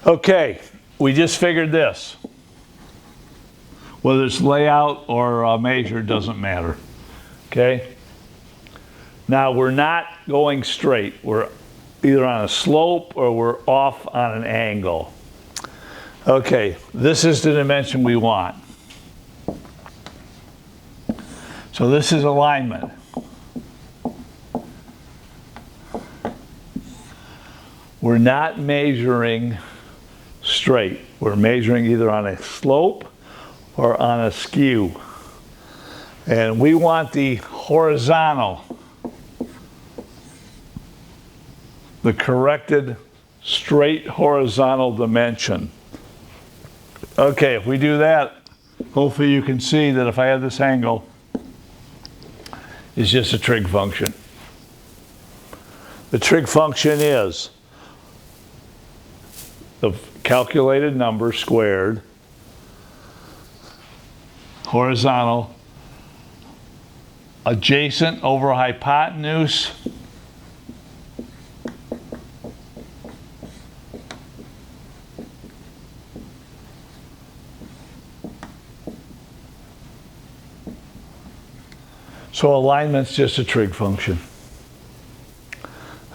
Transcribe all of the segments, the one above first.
Okay, we just figured this. Whether it's layout or measure doesn't matter. Okay? Now we're not going straight. We're either on a slope or we're off on an angle. Okay, this is the dimension we want. So this is alignment. We're not measuring straight. We're measuring either on a slope or on a skew. And we want the horizontal, the corrected straight horizontal dimension. Okay, if we do that, hopefully you can see that if I have this angle, it's just a trig function. The trig function is the calculated number squared, horizontal, adjacent over hypotenuse, so alignment's just a trig function.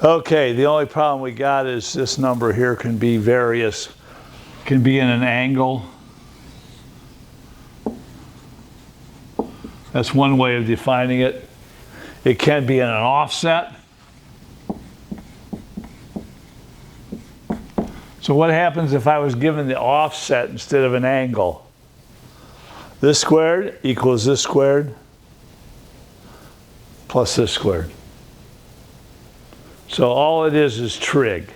Okay, the only problem we got is this number here can be various, can be in an angle. That's one way of defining it. It can be in an offset. So what happens if I was given the offset instead of an angle? This squared equals this squared plus this squared. So all it is trig.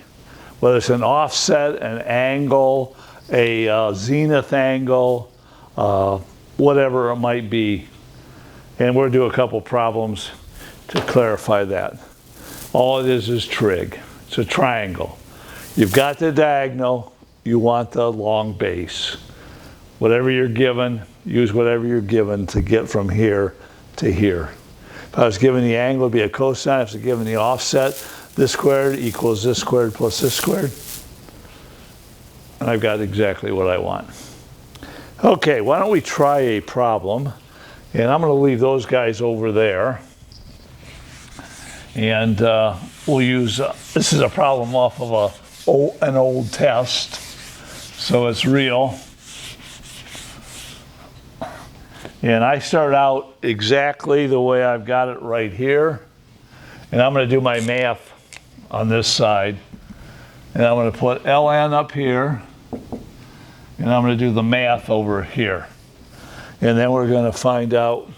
Whether it's an offset, an angle, a zenith angle, whatever it might be. And we'll do a couple problems to clarify that. All it is trig. It's a triangle. You've got the diagonal, you want the long base. Whatever you're given, use whatever you're given to get from here to here. If I was given the angle, it would be a cosine. If I was given the offset, this squared equals this squared plus this squared. And I've got exactly what I want. Okay, why don't we try a problem? And I'm going to leave those guys over there. And we'll use, this is a problem off of an old test. So it's real. And I start out exactly the way I've got it right here. And I'm going to do my math on this side. And I'm going to put ln up here. And I'm going to do the math over here. And then we're going to find out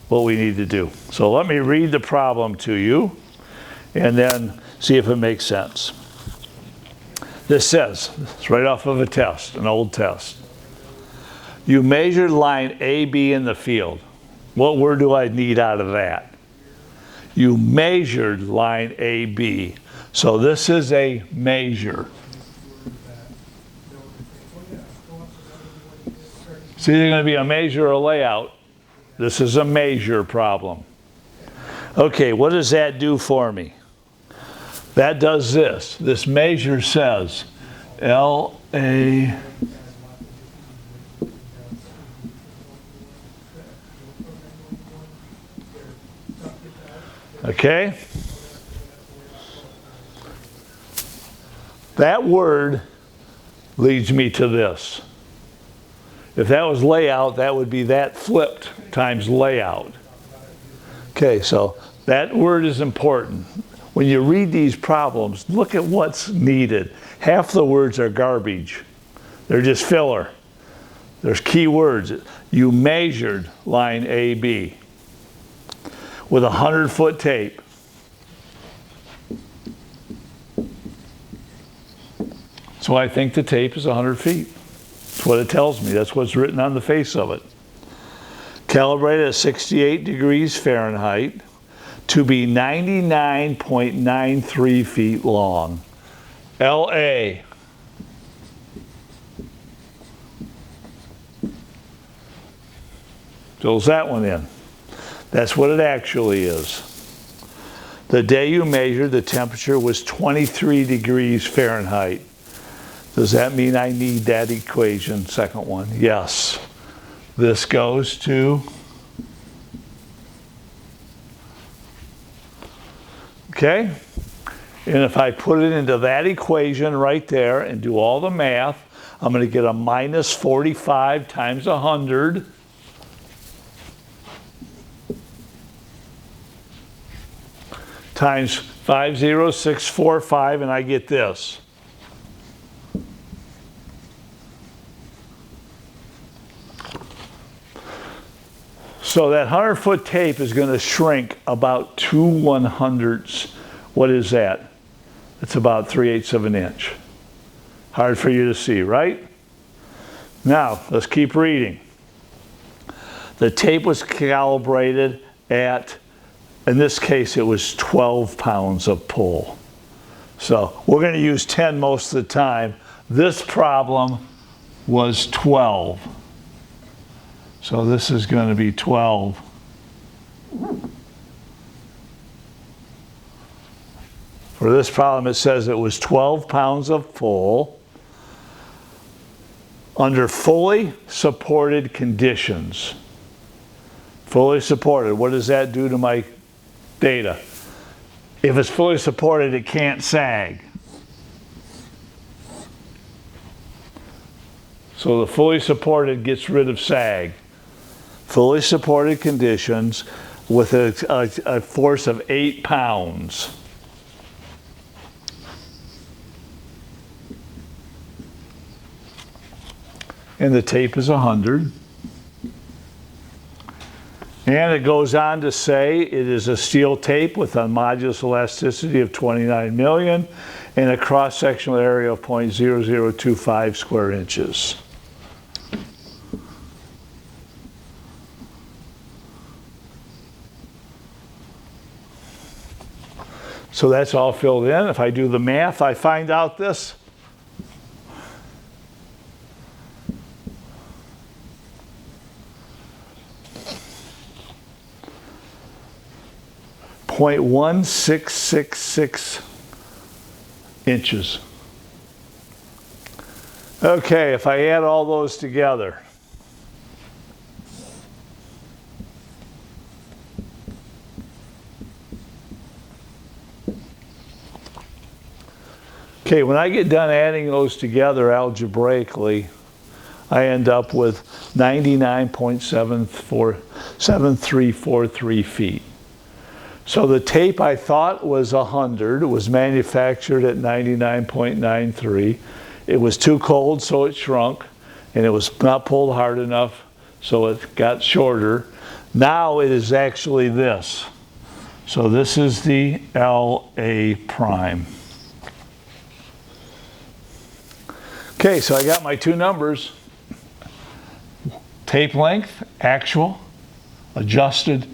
what we need to do. So let me read the problem to you and then see if it makes sense. This says, it's right off of a test, an old test. You measured line AB in the field. What word do I need out of that? You measured line AB. So this is a measure. It's either going to be a measure or a layout. This is a measure problem. Okay, what does that do for me? That does this. This measure says LA. Okay? That word leads me to this. If that was layout, that would be that flipped times layout. Okay, so that word is important. When you read these problems, look at what's needed. Half the words are garbage. They're just filler. There's key words. You measured line AB with 100-foot tape. So I think the tape is 100 feet. That's what it tells me. That's what's written on the face of it. Calibrated at 68 degrees Fahrenheit to be 99.93 feet long. LA. Fills that one in. That's what it actually is. The day you measured, the temperature was 23 degrees Fahrenheit. Does that mean I need that equation, second one? Yes. This goes to, okay? And if I put it into that equation right there and do all the math, I'm going to get a minus 45 times 100 times 50645, and I get this. So that 100-foot tape is going to shrink about 2 1/100ths. What is that? It's about 3/8 of an inch. Hard for you to see, right? Now, let's keep reading. The tape was calibrated at, in this case, it was 12 pounds of pull. So we're going to use 10 most of the time. This problem was 12. So this is going to be 12. For this problem, it says it was 12 pounds of pull under fully supported conditions. Fully supported. What does that do to my data? If it's fully supported, it can't sag. So the fully supported gets rid of sag. Fully supported conditions with a force of 8 pounds. And the tape is 100. And it goes on to say it is a steel tape with a modulus elasticity of 29 million and a cross-sectional area of 0.0025 square inches. So that's all filled in. If I do the math, I find out this. .1666 inches. Okay, if I add all those together, okay, when I get done adding those together algebraically, I end up with 99.7343 feet. So the tape I thought was 100 was manufactured at 99.93. It was too cold, so it shrunk, and it was not pulled hard enough, so it got shorter. Now it is actually this. So this is the LA prime. Okay, so I got my two numbers. Tape length, actual, adjusted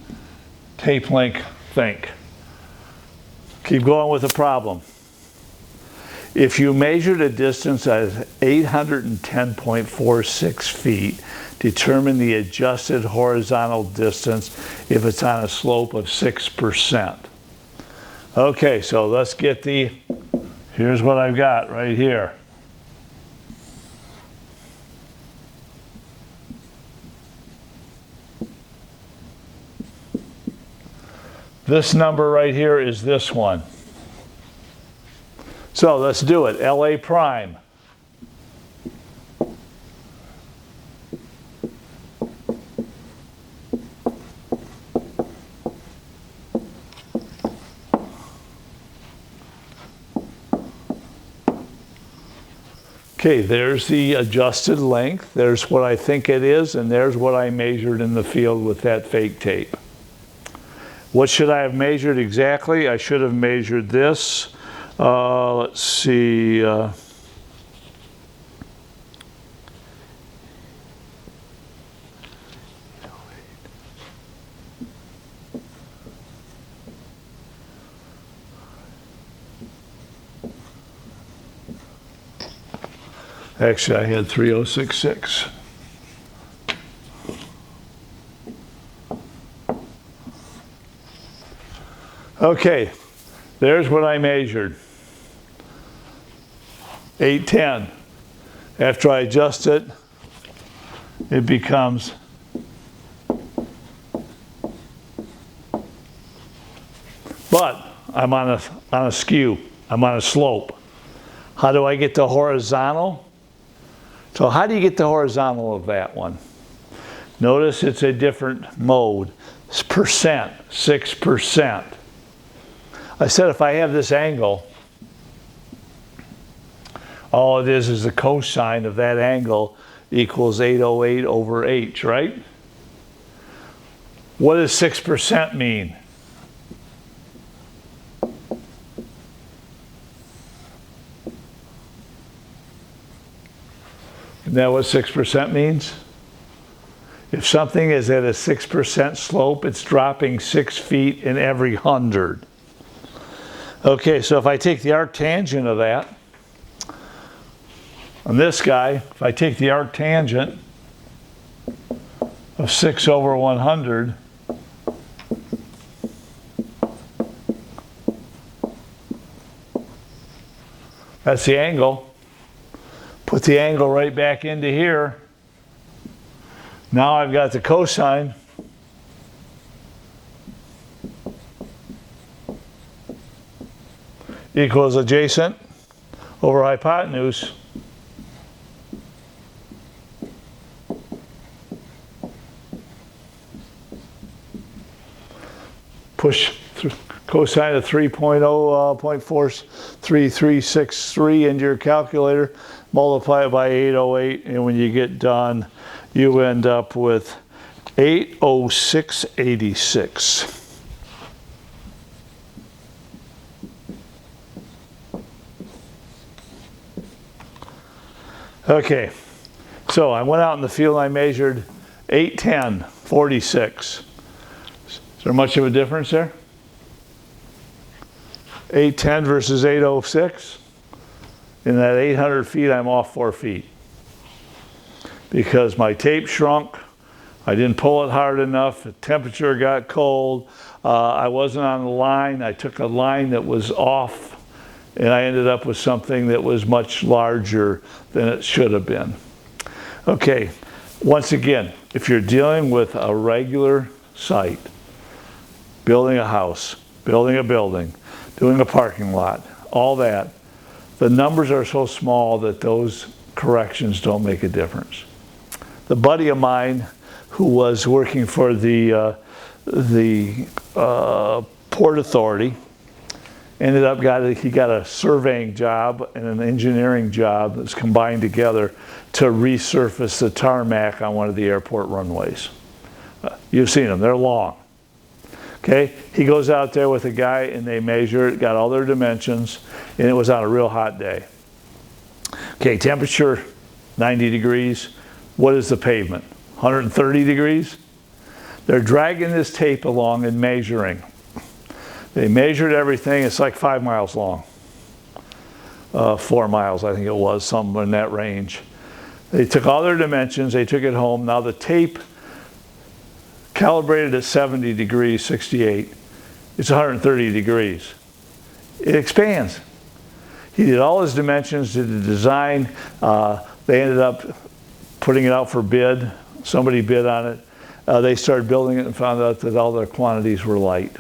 tape length, think. Keep going with the problem. If you measured a distance at 810.46 feet, determine the adjusted horizontal distance if it's on a slope of 6%. Okay, so let's get here's what I've got right here. This number right here is this one. So let's do it. LA prime. Okay, there's the adjusted length. There's what I think it is, and there's what I measured in the field with that fake tape. What should I have measured exactly? I should have measured this. Let's see. Actually, I had 3066. Okay, there's what I measured. 810. After I adjust it, it becomes but I'm on a skew. I'm on a slope. How do I get the horizontal? So how do you get the horizontal of that one? Notice it's a different mode. It's percent, 6%. I said if I have this angle, all it is the cosine of that angle equals 808 over h, right? What does 6% mean? Isn't that what 6% means? If something is at a 6% slope, it's dropping 6 feet in every 100. Okay, so if I take the arctangent of that, on this guy, if I take the arctangent of 6 over 100, that's the angle. Put the angle right back into here. Now I've got the cosine. Equals adjacent over hypotenuse. Push cosine of 3.0.43363 into your calculator, multiply it by 808, and when you get done, you end up with 806.86. Okay, so I went out in the field and I measured 810.46. Is there much of a difference there? 810 versus 806. In that 800 feet, I'm off 4 feet. Because my tape shrunk, I didn't pull it hard enough, the temperature got cold, I wasn't on the line, I took a line that was off, and I ended up with something that was much larger than it should have been. Okay, once again, if you're dealing with a regular site, building a house, building a building, doing a parking lot, all that, the numbers are so small that those corrections don't make a difference. The buddy of mine who was working for the Port Authority ended up he got a surveying job and an engineering job that's combined together to resurface the tarmac on one of the airport runways. You've seen them, they're long. Okay, he goes out there with a guy and they measure it, got all their dimensions, and it was on a real hot day. Okay, temperature 90 degrees. What is the pavement? 130 degrees? They're dragging this tape along and measuring. They measured everything, it's like 5 miles long. 4 miles, I think it was, somewhere in that range. They took all their dimensions, they took it home. Now the tape calibrated at 70 degrees, 68, it's 130 degrees. It expands. He did all his dimensions, did the design. They ended up putting it out for bid. Somebody bid on it. They started building it and found out that all their quantities were light.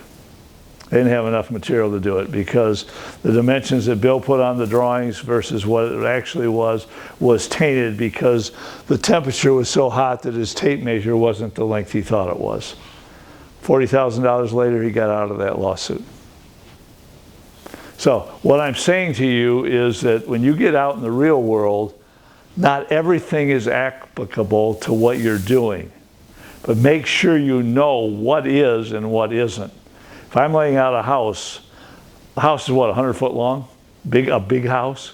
They didn't have enough material to do it because the dimensions that Bill put on the drawings versus what it actually was tainted because the temperature was so hot that his tape measure wasn't the length he thought it was. $40,000 later, he got out of that lawsuit. So what I'm saying to you is that when you get out in the real world, not everything is applicable to what you're doing, but make sure you know what is and what isn't. If I'm laying out a house, the house is what, 100 foot long? A big house?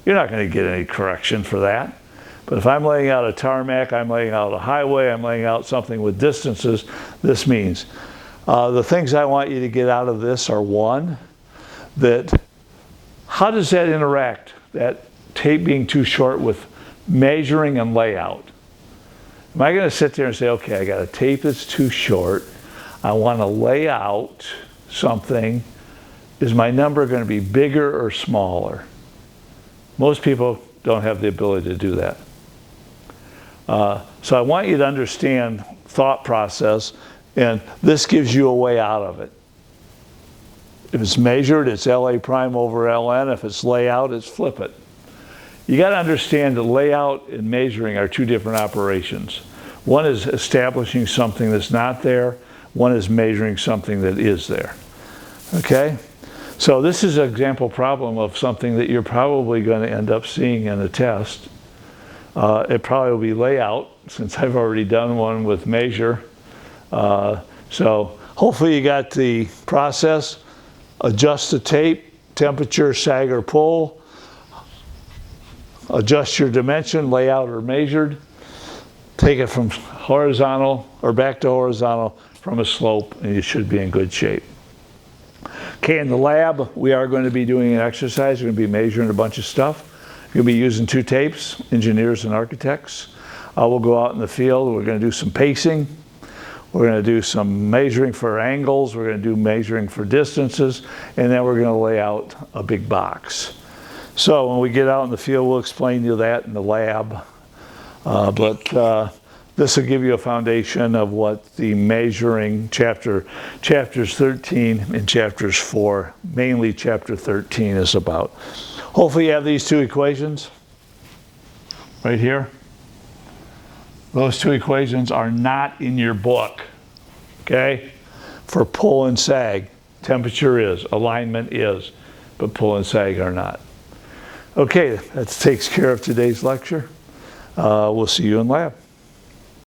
You're not going to get any correction for that. But if I'm laying out a tarmac, I'm laying out a highway, I'm laying out something with distances, this means. The things I want you to get out of this are one, that how does that interact, that tape being too short with measuring and layout? Am I going to sit there and say, okay, I got a tape that's too short, I want to lay out something, is my number going to be bigger or smaller? Most people don't have the ability to do that. So I want you to understand thought process, and this gives you a way out of it. If it's measured, it's LA prime over LN. If it's layout, it's flip it. You got to understand that layout and measuring are two different operations. One is establishing something that's not there. One is measuring something that is there. Okay? So this is an example problem of something that you're probably going to end up seeing in a test. It probably will be layout, since I've already done one with measure. So hopefully you got the process. Adjust the tape, temperature, sag or pull. Adjust your dimension, layout or measured. Take it from horizontal or back to horizontal from a slope, and you should be in good shape. Okay, in the lab, we are going to be doing an exercise. We're going to be measuring a bunch of stuff. You'll be using two tapes, engineers and architects. We'll go out in the field. We're going to do some pacing. We're going to do some measuring for angles. We're going to do measuring for distances. And then we're going to lay out a big box. So when we get out in the field, we'll explain to you that in the lab. But this will give you a foundation of what the measuring chapters 13 and chapters 4, mainly chapter 13, is about. Hopefully you have these two equations right here. Those two equations are not in your book, okay? For pull and sag, temperature is, alignment is, but pull and sag are not. Okay, that takes care of today's lecture. We'll see you in lab.